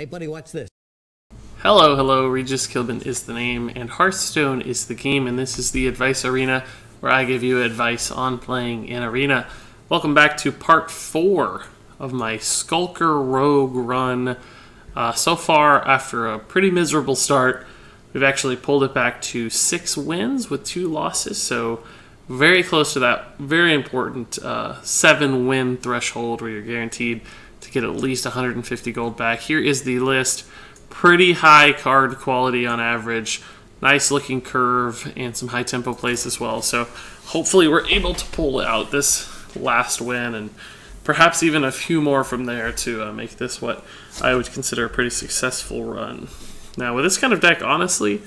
Hey buddy, watch this. Hello, hello, Regis Kilbin is the name, and Hearthstone is the game, and this is the Advice Arena, where I give you advice on playing in Arena. Welcome back to part 4 of my Skulker Rogue run. So far, after a pretty miserable start, we've actually pulled it back to 6 wins with 2 losses, so very close to that very important 7-win threshold where you're guaranteed to get at least 150 gold back. Here is the list. Pretty high card quality on average, nice looking curve, and some high tempo plays as well. So hopefully we're able to pull out this last win and perhaps even a few more from there to make this what I would consider a pretty successful run. Now with this kind of deck, honestly,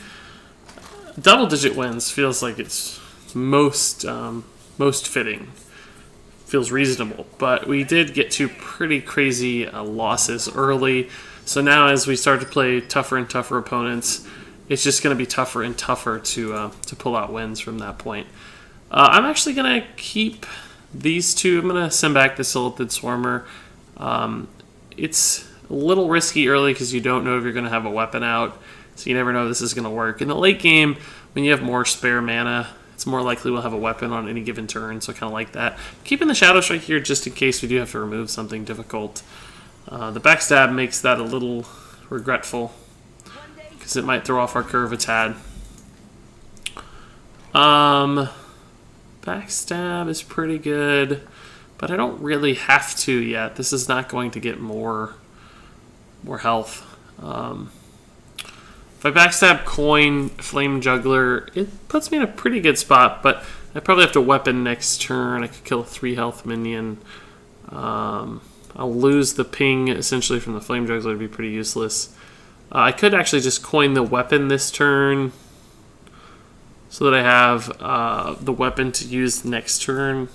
double-digit wins feels like it's most fitting. Feels reasonable, but we did get 2 pretty crazy losses early. So now as we start to play tougher and tougher opponents, it's just going to be tougher and tougher to pull out wins from that point. I'm actually going to keep these 2. I'm going to send back the Silithid Swarmer. It's a little risky early because you don't know if you're going to have a weapon out, so you never know if this is going to work. In the late game, when you have more spare mana, it's more likely we'll have a weapon on any given turn, so I kind of like that. Keeping the Shadow Strike here just in case we do have to remove something difficult. The backstab makes that a little regretful because it might throw off our curve a tad. Backstab is pretty good, but I don't really have to yet. This is not going to get more health. If I backstab Coin, Flame Juggler, it puts me in a pretty good spot, but I probably have to weapon next turn. I could kill a 3 health minion. I'll lose the ping essentially from the Flame Juggler, to be pretty useless. I could actually just coin the weapon this turn so that I have the weapon to use next turn.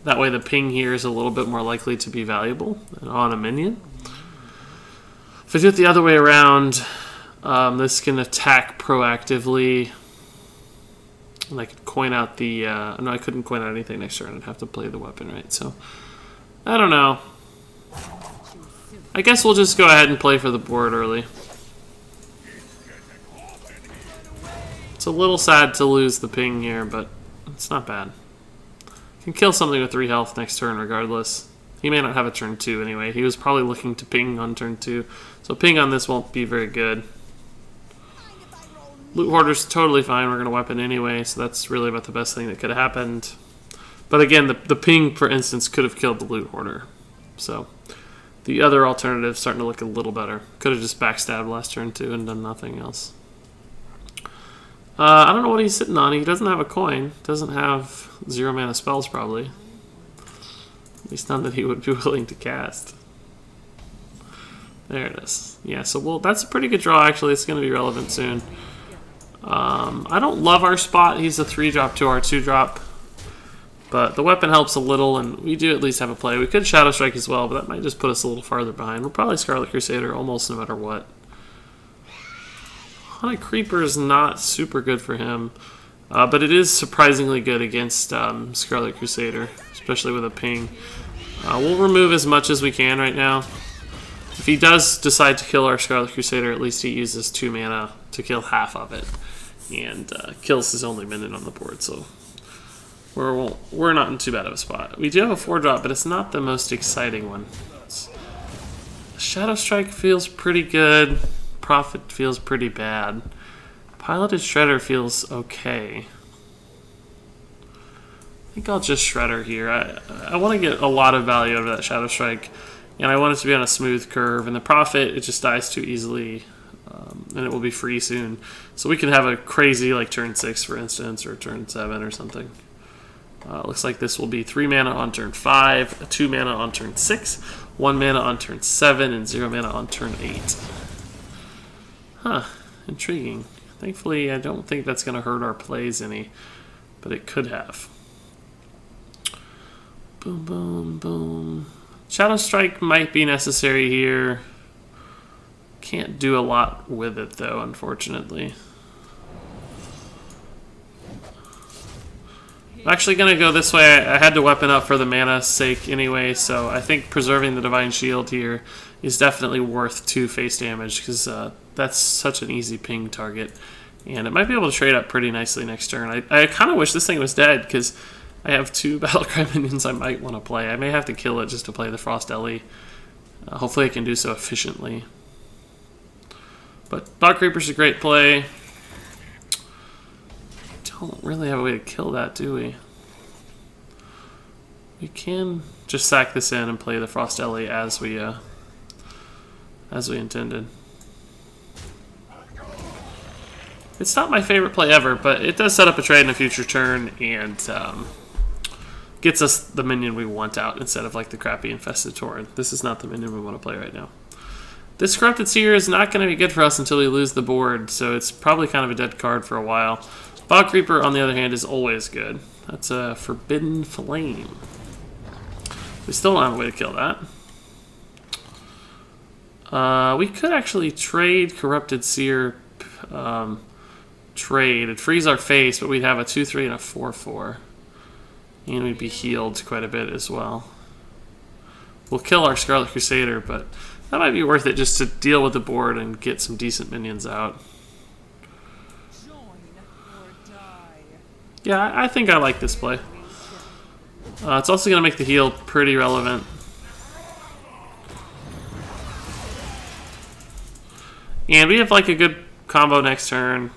That way the ping here is a little bit more likely to be valuable on a minion. If I do it the other way around, this can attack proactively. And I could coin out the... no, I couldn't coin out anything next turn. I'd have to play the weapon, right? So, I don't know. I guess we'll just go ahead and play for the board early. It's a little sad to lose the ping here, but it's not bad. Can kill something with 3 health next turn regardless. He may not have a turn 2 anyway. He was probably looking to ping on turn 2. So ping on this won't be very good. Loot Hoarder's totally fine. We're going to weapon anyway, so that's really about the best thing that could have happened. But again, the ping, for instance, could have killed the Loot Hoarder. So the other alternative is starting to look a little better. Could have just backstabbed last turn too and done nothing else. I don't know what he's sitting on. He doesn't have a coin. Doesn't have 0 mana spells probably. At least none that he would be willing to cast. There it is. Yeah, so that's a pretty good draw actually. It's going to be relevant soon. I don't love our spot. He's a 3-drop to our 2-drop. But the weapon helps a little, and we do at least have a play. We could Shadow Strike as well, but that might just put us a little farther behind. We're probably Scarlet Crusader almost no matter what. Haunted Creeper is not super good for him, but it is surprisingly good against Scarlet Crusader, especially with a ping. We'll remove as much as we can right now. If he does decide to kill our Scarlet Crusader, at least he uses 2 mana to kill half of it, and kills his only minion on the board, so we're not in too bad of a spot. We do have a 4-drop, but it's not the most exciting one. Shadow Strike feels pretty good. Prophet feels pretty bad. Piloted Shredder feels okay. I think I'll just Shredder here. I want to get a lot of value out of that Shadow Strike, and I want it to be on a smooth curve. And the Prophet, it just dies too easily, and it will be free soon. So we can have a crazy, like turn 6, for instance, or turn 7 or something. Looks like this will be 3 mana on turn 5, 2 mana on turn 6, 1 mana on turn 7, and 0 mana on turn 8. Huh, intriguing. Thankfully, I don't think that's going to hurt our plays any, but it could have. Boom, boom, boom. Shadow Strike might be necessary here. Can't do a lot with it, though, unfortunately. I'm actually going to go this way. I had to weapon up for the mana's sake anyway, so I think preserving the Divine Shield here is definitely worth 2 face damage, because that's such an easy ping target. And it might be able to trade up pretty nicely next turn. I kind of wish this thing was dead, because I have 2 Battlecry minions I might want to play. I may have to kill it just to play the Frost Ellie. Hopefully I can do so efficiently. But Bog Creeper's a great play. Don't really have a way to kill that, do we? We can just sack this in and play the Frost Ellie as we intended. It's not my favorite play ever, but it does set up a trade in a future turn and gets us the minion we want out instead of like the crappy Infested Tauren. This is not the minion we want to play right now. This Corrupted Seer is not going to be good for us until we lose the board, so it's probably kind of a dead card for a while. Bog Creeper, on the other hand, is always good. That's a Forbidden Flame. We still don't have a way to kill that. We could actually trade Corrupted Seer trade. It'd freeze our face, but we'd have a 2/3 and a 4/4. And we'd be healed quite a bit as well. We'll kill our Scarlet Crusader, but that might be worth it just to deal with the board and get some decent minions out. Yeah, I think I like this play. It's also going to make the heal pretty relevant. And we have like a good combo next turn.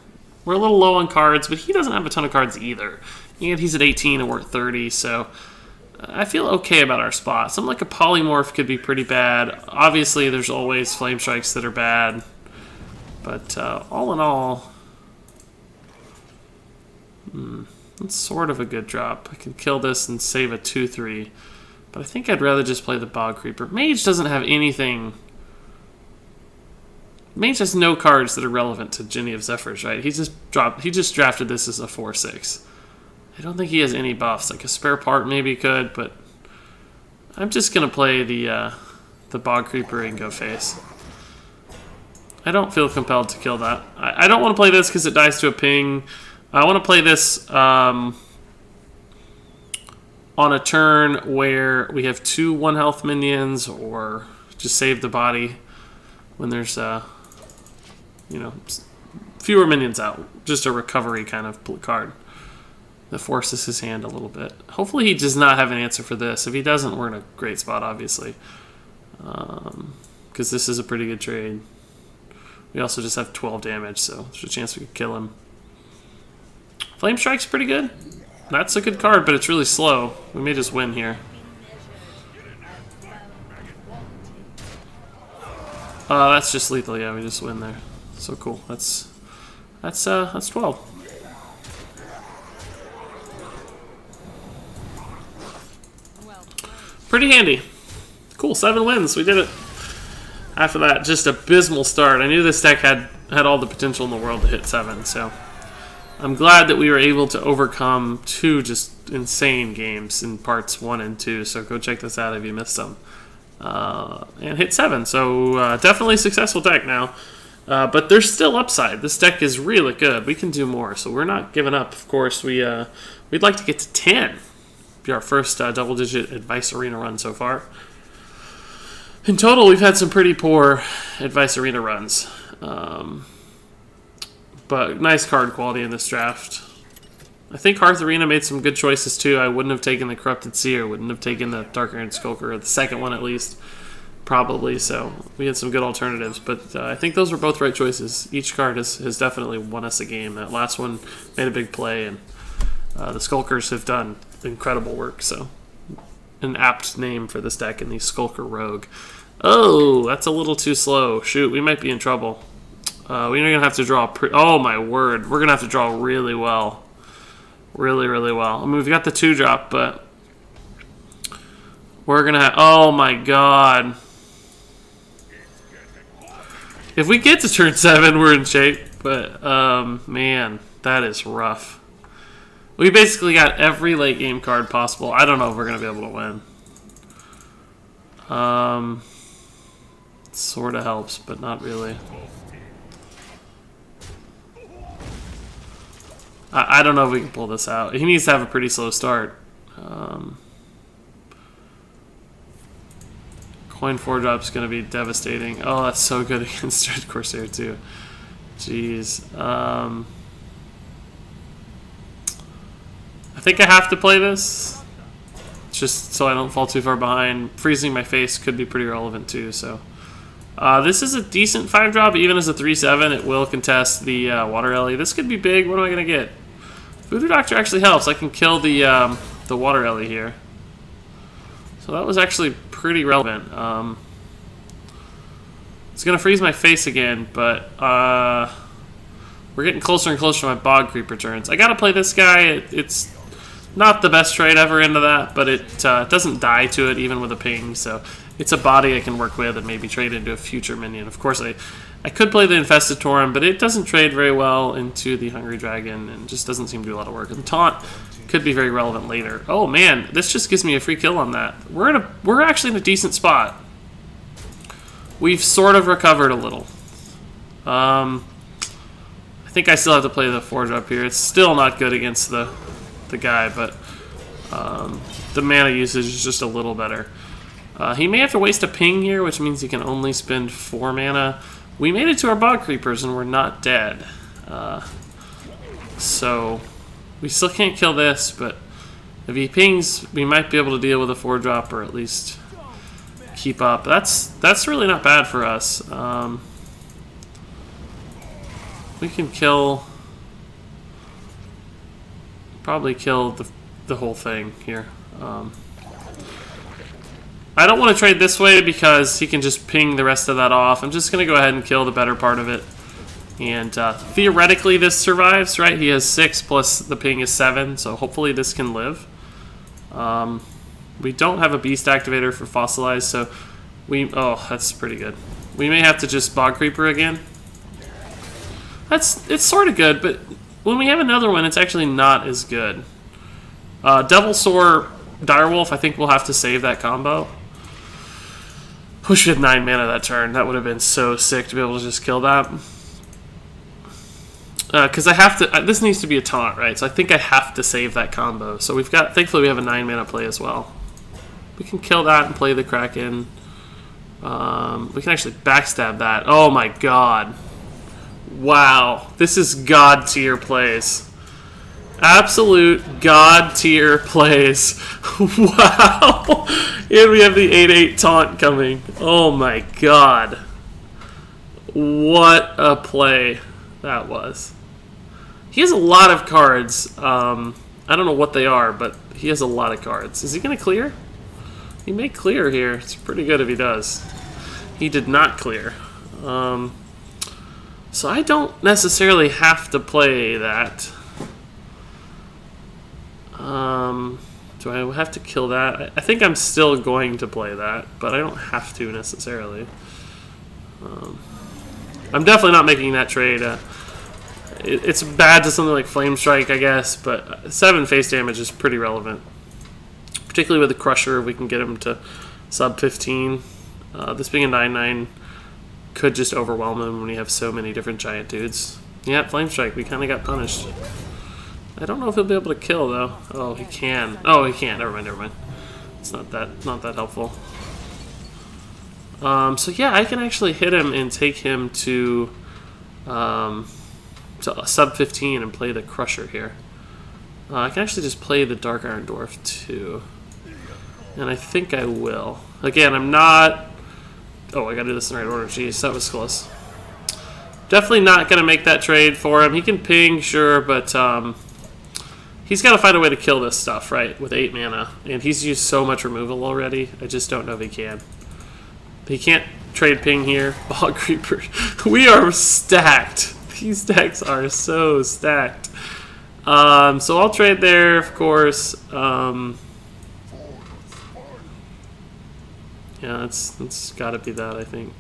We're a little low on cards, but he doesn't have a ton of cards either. And he's at 18 and we're at 30, so I feel okay about our spot. Something like a Polymorph could be pretty bad. Obviously, there's always Flame Strikes that are bad. But all in all, it's sort of a good drop. I can kill this and save a 2/3. But I think I'd rather just play the Bog Creeper. Mage doesn't have anything. Mage has no cards that are relevant to Jinny of Zephyrs, right? He just drafted this as a 4/6. I don't think he has any buffs. Like a spare part maybe could, but I'm just gonna play the Bog Creeper and go face. I don't feel compelled to kill that. I don't want to play this because it dies to a ping. I want to play this on a turn where we have 2 1-health minions, or just save the body when there's you know, fewer minions out. Just a recovery kind of card that forces his hand a little bit. Hopefully he does not have an answer for this. If he doesn't, we're in a great spot, obviously, because this is a pretty good trade. We also just have 12 damage, so there's a chance we could kill him. Flame Strike's pretty good. That's a good card, but it's really slow. We may just win here. That's just lethal. Yeah, we just win there. So cool. That's 12. Pretty handy. Cool, 7 wins. We did it. After that, just abysmal start. I knew this deck had all the potential in the world to hit 7, so I'm glad that we were able to overcome 2 just insane games in parts 1 and 2. So go check this out if you missed them. And hit 7. So definitely a successful deck now. But there's still upside. This deck is really good. We can do more, so we're not giving up. Of course, we'd like to get to 10. Be our first double-digit Advice Arena run so far. In total, we've had some pretty poor Advice Arena runs. But nice card quality in this draft. I think Hearth Arena made some good choices too. I wouldn't have taken the Corrupted Seer, wouldn't have taken the Dark Iron Skulker, or the second one at least, probably. So we had some good alternatives, but I think those were both right choices. Each card has definitely won us a game. That last one made a big play, and the Skulkers have done incredible work. So an apt name for this deck in the Skulker Rogue. Oh, that's a little too slow. Shoot, we might be in trouble. We're going to have to draw... oh, my word. We're going to have to draw really well. Really, really well. I mean, we've got the 2-drop, but... we're going to have... oh, my God. If we get to turn 7, we're in shape. But, man, that is rough. We basically got every late-game card possible. I don't know if we're going to be able to win. Sort of helps, but not really. I don't know if we can pull this out. He needs to have a pretty slow start. Coin 4-drop's going to be devastating. Oh, that's so good against Red Corsair too. Jeez. I think I have to play this, just so I don't fall too far behind. Freezing my face could be pretty relevant too. So this is a decent 5-drop. Even as a 3/7, it will contest the Water Ellie. This could be big. What am I going to get? Voodoo Doctor actually helps. I can kill the Water Ellie here. So that was actually pretty relevant. It's going to freeze my face again, but we're getting closer and closer to my Bog Creeper turns. I got to play this guy. It's not the best trade ever into that, but it doesn't die to it even with a ping, so it's a body I can work with and maybe trade into a future minion. Of course, I could play the Infested Tauren, but it doesn't trade very well into the Hungry Dragon and just doesn't seem to do a lot of work. And Taunt could be very relevant later. Oh man, this just gives me a free kill on that. We're actually in a decent spot. We've sort of recovered a little. I think I still have to play the 4-drop here. It's still not good against the guy, but the mana usage is just a little better. He may have to waste a ping here, which means he can only spend 4 mana. We made it to our Bog Creepers and we're not dead. So we still can't kill this, but if he pings, we might be able to deal with a 4-drop or at least keep up. That's really not bad for us. We can probably kill the whole thing here. I don't want to trade this way because he can just ping the rest of that off. I'm just going to go ahead and kill the better part of it. And theoretically this survives, right? He has 6 plus the ping is 7, so hopefully this can live. We don't have a beast activator for Fossilize, so oh, that's pretty good. We may have to just Bog Creeper again. It's sort of good, but when we have another one, it's actually not as good. Devil Soar Direwolf, I think we'll have to save that combo. Wish we had 9 mana that turn. That would have been so sick to be able to just kill that. Because I have to. This needs to be a taunt, right? So I think I have to save that combo. So we've got. Thankfully, we have a 9 mana play as well. We can kill that and play the Kraken. We can actually backstab that. Oh my god! Wow, this is god tier plays. Absolute god tier plays. Wow! And we have the 8/8 taunt coming. Oh my god. What a play that was. He has a lot of cards. I don't know what they are, but he has a lot of cards. Is he going to clear? He may clear here. It's pretty good if he does. He did not clear. So I don't necessarily have to play that. Do I have to kill that? I think I'm still going to play that, but I don't have to necessarily. I'm definitely not making that trade. It's bad to something like Flame Strike, I guess, but 7 face damage is pretty relevant. Particularly with the Crusher, we can get him to sub 15. This being a 9/9 could just overwhelm him when we have so many different giant dudes. Yeah, Flame Strike, we kind of got punished. I don't know if he'll be able to kill though. Oh, he can. Oh, he can't. Never mind. It's not that helpful. So yeah, I can actually hit him and take him to sub 15 and play the Crusher here. I can actually just play the Dark Iron Dwarf too, and I think I will. Again, I'm not. Oh, I gotta do this in the right order. Jeez, that was close. Definitely not gonna make that trade for him. He can ping, sure, but he's got to find a way to kill this stuff, right, with 8 mana. And he's used so much removal already, I just don't know if he can. He can't trade ping here. Bog Creeper. We are stacked. These decks are so stacked. So I'll trade there, of course. Yeah, it's got to be that, I think.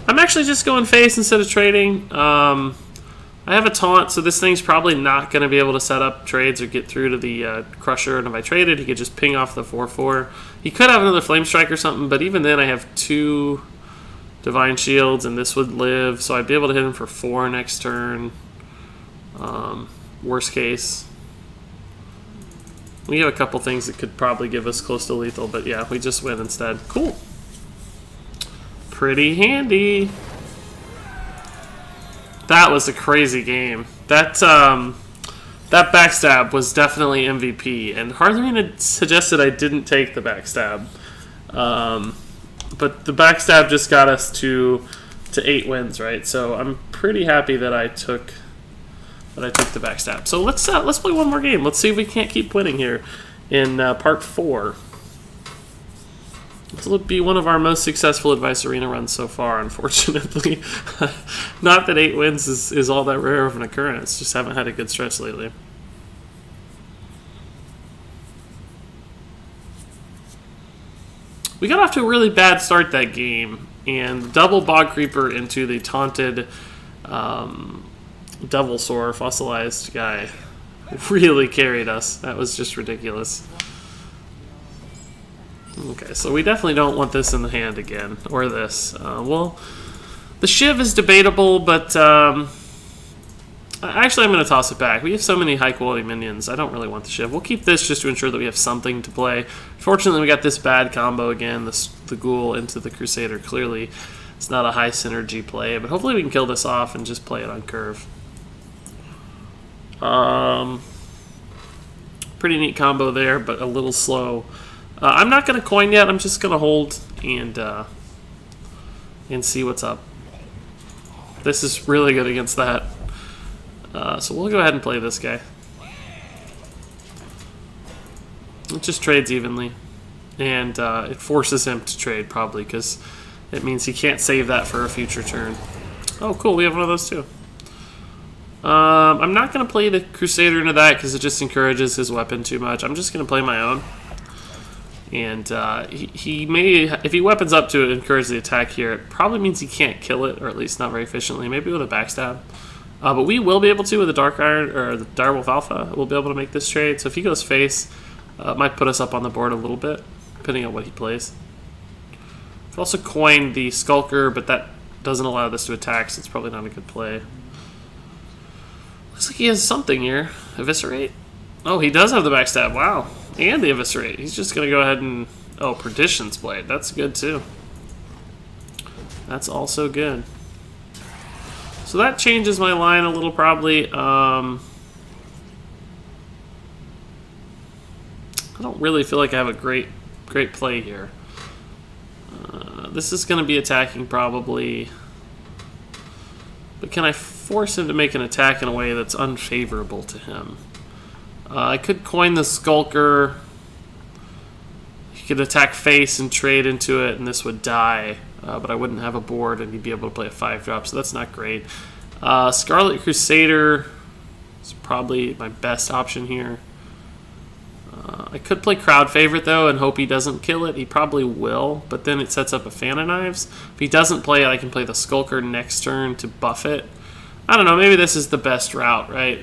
I'm actually just going face instead of trading. I have a taunt, so this thing's probably not going to be able to set up trades or get through to the Crusher, and if I traded, he could just ping off the 4/4. He could have another Flame Strike or something, but even then I have 2 Divine Shields, and this would live, so I'd be able to hit him for 4 next turn. Worst case. We have a couple things that could probably give us close to lethal, but yeah, we just win instead. Cool. Pretty handy. That was a crazy game. That backstab was definitely MVP, and Hearthstone had suggested I didn't take the backstab, but the backstab just got us to 8 wins, right? So I'm pretty happy that I took the backstab. So let's play one more game. Let's see if we can't keep winning here in part 4. This will be one of our most successful Advice Arena runs so far, unfortunately. Not that 8 wins is all that rare of an occurrence, just haven't had a good stretch lately. We got off to a really bad start that game, and double Bog Creeper into the taunted Devilsaur fossilized guy really carried us. That was just ridiculous. Okay, so we definitely don't want this in the hand again, or this. Well, the Shiv is debatable, but actually I'm going to toss it back. We have so many high-quality minions, I don't really want the Shiv. We'll keep this just to ensure that we have something to play. Fortunately, we got this bad combo again, the Ghoul into the Crusader. Clearly, it's not a high synergy play, but hopefully we can kill this off and just play it on curve. Pretty neat combo there, but a little slow. I'm not going to coin yet. I'm just going to hold and see what's up. This is really good against that. So we'll go ahead and play this guy. It just trades evenly. And it forces him to trade, probably, because it means he can't save that for a future turn. Oh, cool. We have one of those, too. I'm not going to play the Crusader into that because it just encourages his weapon too much. I'm just going to play my own. And he may, if he weapons up to it, encourage the attack here. It probably means he can't kill it, or at least not very efficiently. Maybe with a backstab. But we will be able to with the Dark Iron, or the Direwolf Alpha. We'll be able to make this trade. So if he goes face, it might put us up on the board a little bit, depending on what he plays. I've also coined the Skulker, but that doesn't allow this to attack, so it's probably not a good play. Looks like he has something here. Eviscerate? Oh, he does have the backstab. Wow. And the Eviscerate. He's just going to go ahead and... Oh, Perdition's Blade. That's good, too. That's also good. So that changes my line a little, probably. I don't really feel like I have a great play here. This is going to be attacking, probably. But can I force him to make an attack in a way that's unfavorable to him? I could coin the Skulker. He could attack face and trade into it, and this would die. But I wouldn't have a board, and he'd be able to play a 5-drop, so that's not great. Scarlet Crusader is probably my best option here. I could play Crowd Favorite, though, and hope he doesn't kill it. He probably will, but then it sets up a Fan of Knives. If he doesn't play it, I can play the Skulker next turn to buff it. I don't know, maybe this is the best route, right?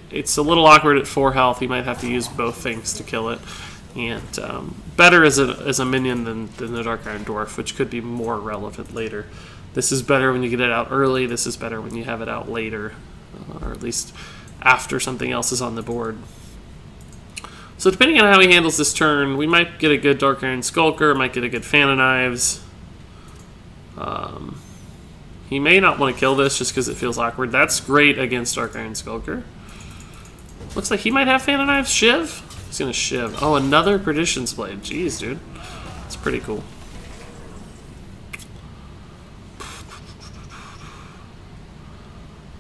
It's a little awkward at 4 health. He might have to use both things to kill it. And better as a minion than the Dark Iron Dwarf, which could be more relevant later. This is better when you get it out early. This is better when you have it out later, or at least after something else is on the board. So depending on how he handles this turn, we might get a good Dark Iron Skulker, might get a good Fan of Knives. He may not want to kill this just because it feels awkward. That's great against Dark Iron Skulker. Looks like he might have Fan of Knives. Shiv? He's going to Shiv. Oh, another Perdition's Blade. Jeez, dude. That's pretty cool.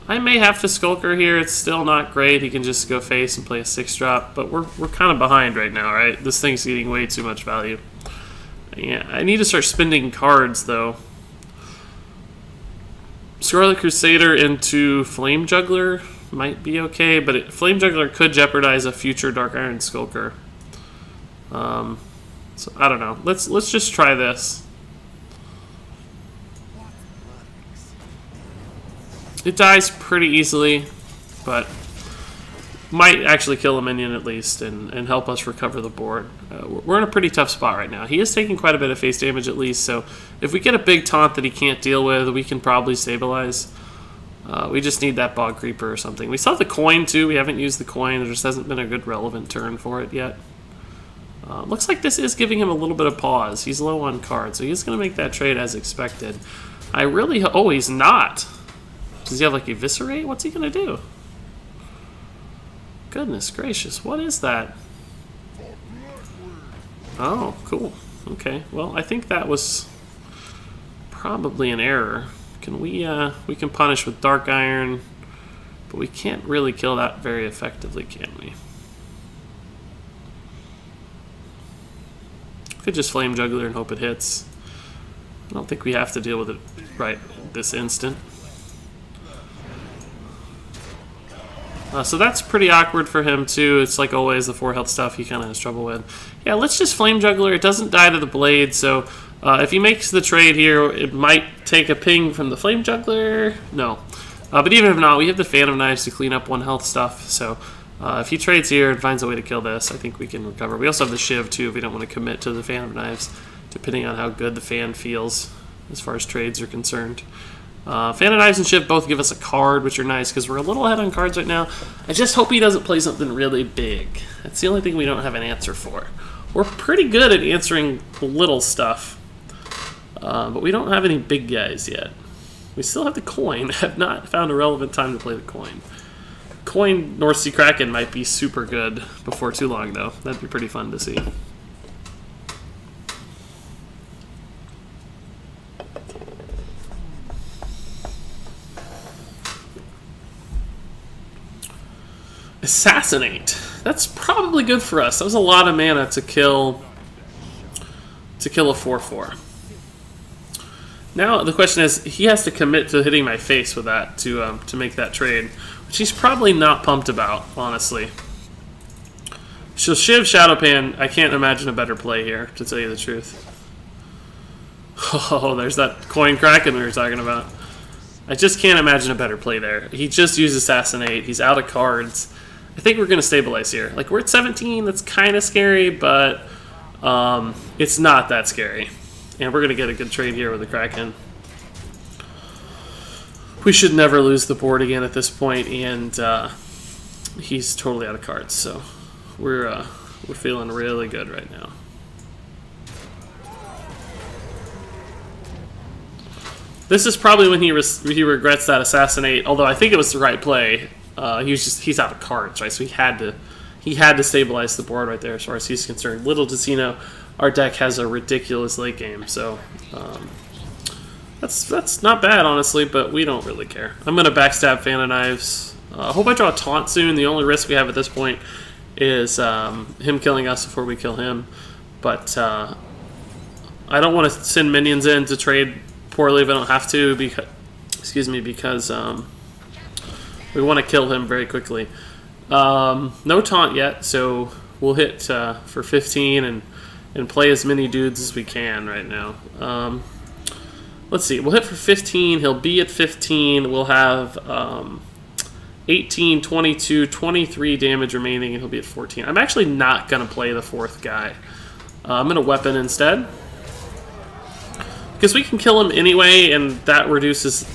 I may have to Skulker here. It's still not great. He can just go face and play a 6-drop, but we're kind of behind right now, right? This thing's getting way too much value. Yeah, I need to start spending cards, though. Scarlet Crusader into Flame Juggler might be okay, but Flame Juggler could jeopardize a future Dark Iron Skulker. So I don't know. Let's just try this. It dies pretty easily, but might actually kill a minion at least and help us recover the board. We're in a pretty tough spot right now. He is taking quite a bit of face damage at least, so if we get a big taunt that he can't deal with, we can probably stabilize. We just need that Bog Creeper or something. We still have the coin too. We haven't used the coin. There just hasn't been a good relevant turn for it yet. Looks like this is giving him a little bit of pause. He's low on cards, so he's going to make that trade as expected. I really... Oh, he's not. Does he have, like, Eviscerate? What's he going to do? Goodness gracious, what is that? Oh, cool. Okay, well, I think that was probably an error. Can we can punish with Dark Iron, but we can't really kill that very effectively, can we? Could just Flame Juggler and hope it hits. I don't think we have to deal with it right this instant. So that's pretty awkward for him too. It's like always the 4 health stuff he kind of has trouble with. Yeah, let's just Flame Juggler. It doesn't die to the blade, so if he makes the trade here, it might take a ping from the Flame Juggler. No. But even if not, we have the Phantom Knives to clean up 1 health stuff, so if he trades here and finds a way to kill this, I think we can recover. We also have the Shiv too if we don't want to commit to the Phantom Knives, depending on how good the fan feels as far as trades are concerned. Phantom Knives and Shiv both give us a card, which are nice because we're a little ahead on cards right now. I just hope he doesn't play something really big. That's the only thing we don't have an answer for. We're pretty good at answering little stuff, but we don't have any big guys yet. We still have the coin. Have not found a relevant time to play the coin. Coin North Sea Kraken might be super good before too long, though. That'd be pretty fun to see. Assassinate. That's probably good for us. That was a lot of mana to kill a 4/4. Now the question is, he has to commit to hitting my face with that to make that trade, which he's probably not pumped about, honestly. So Shiv Shadowpan, I can't imagine a better play here, to tell you the truth. Oh, there's that coin Kraken we were talking about. I just can't imagine a better play there. He just used Assassinate. He's out of cards. I think we're going to stabilize here. Like, we're at 17. That's kind of scary, but it's not that scary. And we're going to get a good trade here with the Kraken. We should never lose the board again at this point, and he's totally out of cards. So we're feeling really good right now. This is probably when he regrets that Assassinate. Although I think it was the right play. He's out of cards, right? So he had to stabilize the board right there, as far as he's concerned. Little does he know, our deck has a ridiculous late game, so that's not bad, honestly. But we don't really care. I'm gonna backstab Phantom Knives. I hope I draw a taunt soon. The only risk we have at this point is him killing us before we kill him. But I don't want to send minions in to trade poorly if I don't have to, because we want to kill him very quickly. No taunt yet, so we'll hit for 15 and play as many dudes as we can right now. Let's see, we'll hit for 15, he'll be at 15, we'll have 18, 22, 23 damage remaining, and he'll be at 14. I'm actually not going to play the 4th guy. I'm going to weapon instead, because we can kill him anyway, and that reduces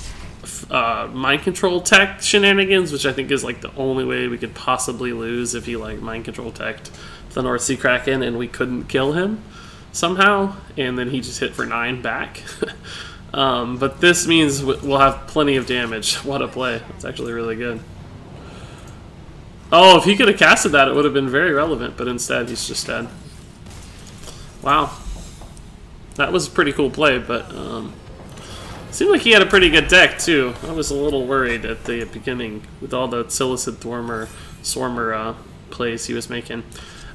mind control tech shenanigans, which I think is like the only way we could possibly lose if he like mind control teched the North Sea Kraken and we couldn't kill him somehow, and then he just hit for 9 back. But this means we'll have plenty of damage. What a play. It's actually really good. Oh, if he could have casted that, it would have been very relevant, but instead he's just dead. Wow. That was a pretty cool play, but seemed like he had a pretty good deck, too. I was a little worried at the beginning with all the Sillicid Swarmer plays he was making.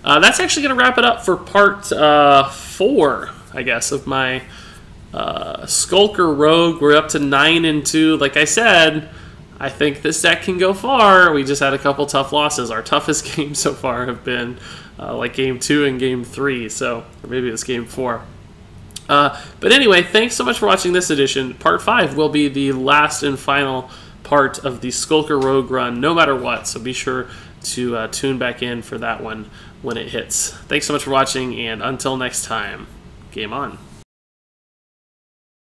That's actually going to wrap it up for part 4, I guess, of my Skulker Rogue. We're up to 9-2. Like I said, I think this deck can go far. We just had a couple tough losses. Our toughest games so far have been like Game 2 and Game 3, so or maybe it's Game 4. But anyway, thanks so much for watching this edition. Part 5 will be the last and final part of the Skulker Rogue run no matter what, so be sure to tune back in for that one when it hits. Thanks so much for watching, and until next time, game on.